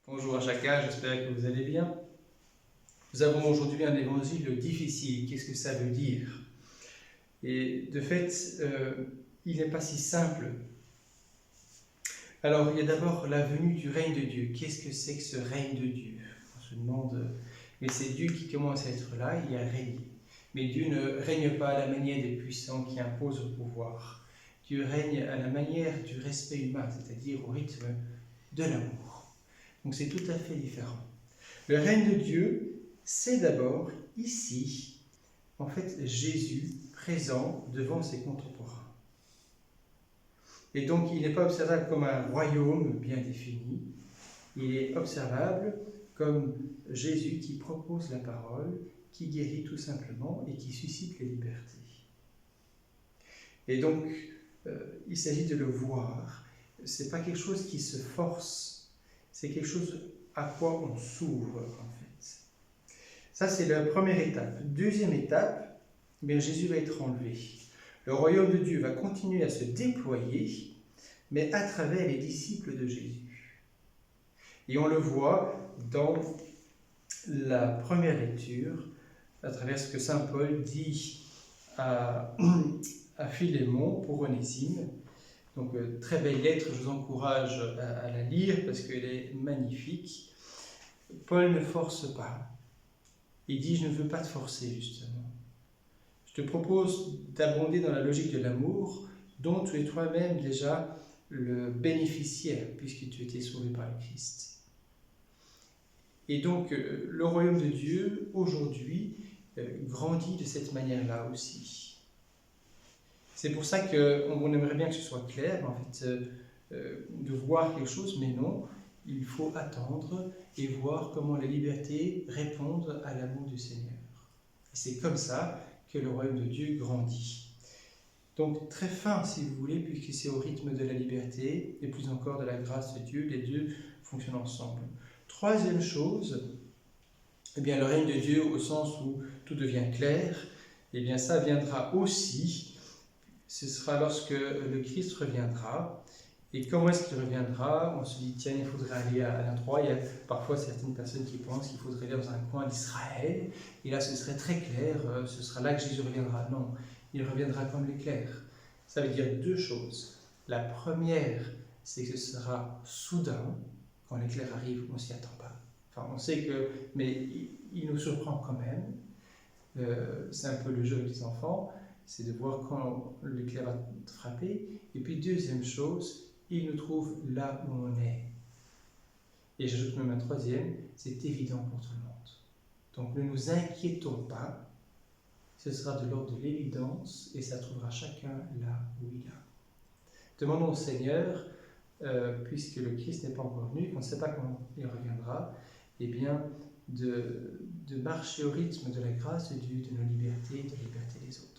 Bonjour à chacun, j'espère que vous allez bien. Nous avons aujourd'hui un évangile difficile. Qu'est-ce que ça veut dire? Et de fait, il n'est pas si simple. Alors, il y a d'abord la venue du règne de Dieu. Qu'est-ce que c'est que ce règne de Dieu? On se demande, mais c'est Dieu qui commence à être là, il a régné. Mais Dieu ne règne pas à la manière des puissants qui imposent au pouvoir. Dieu règne à la manière du respect humain, c'est-à-dire au rythme de l'amour. Donc c'est tout à fait différent. Le règne de Dieu, c'est d'abord ici, en fait, Jésus présent devant ses contemporains. Et donc il n'est pas observable comme un royaume bien défini, il est observable comme Jésus qui propose la parole, qui guérit tout simplement et qui suscite les libertés. Et donc, il s'agit de le voir. Ce n'est pas quelque chose qui se force, c'est quelque chose à quoi on s'ouvre en fait. Ça, c'est la première étape. Deuxième étape, bien, Jésus va être enlevé. Le royaume de Dieu va continuer à se déployer, mais à travers les disciples de Jésus. Et on le voit dans la première lecture, à travers ce que saint Paul dit à Philémon pour Onésime. Donc, très belle lettre, je vous encourage à la lire parce qu'elle est magnifique. Paul ne force pas. Il dit, je ne veux pas te forcer, justement. Je te propose d'abonder dans la logique de l'amour dont tu es toi-même déjà le bénéficiaire puisque tu étais sauvé par le Christ. Et donc, le royaume de Dieu, aujourd'hui, grandit de cette manière-là aussi. C'est pour ça qu'on aimerait bien que ce soit clair, en fait, de voir quelque chose, mais non, il faut attendre et voir comment les libertés répondent à l'amour du Seigneur. Et c'est comme ça que le royaume de Dieu grandit. Donc très fin, si vous voulez, puisque c'est au rythme de la liberté, et plus encore de la grâce de Dieu, les deux fonctionnent ensemble. Troisième chose, eh bien, le règne de Dieu au sens où tout devient clair, eh bien ça viendra aussi. Ce sera lorsque le Christ reviendra. Et comment est-ce qu'il reviendra? On se dit, tiens, il faudrait aller à l'endroit. Il y a parfois certaines personnes qui pensent qu'il faudrait aller dans un coin d'Israël. Et là, ce serait très clair. Ce sera là que Jésus reviendra. Non, il reviendra comme l'éclair. Ça veut dire deux choses. La première, c'est que ce sera soudain. Quand l'éclair arrive, on ne s'y attend pas. Enfin, on sait que, mais il nous surprend quand même. C'est un peu le jeu des enfants. C'est de voir quand l'éclair va frapper. Et puis, deuxième chose, il nous trouve là où on est. Et j'ajoute même un troisième, c'est évident pour tout le monde. Donc, ne nous inquiétons pas, ce sera de l'ordre de l'évidence et ça trouvera chacun là où il est. Demandons au Seigneur, puisque le Christ n'est pas encore venu, qu'on ne sait pas quand il reviendra, eh bien, de marcher au rythme de la grâce de Dieu, de nos libertés et de la liberté des autres.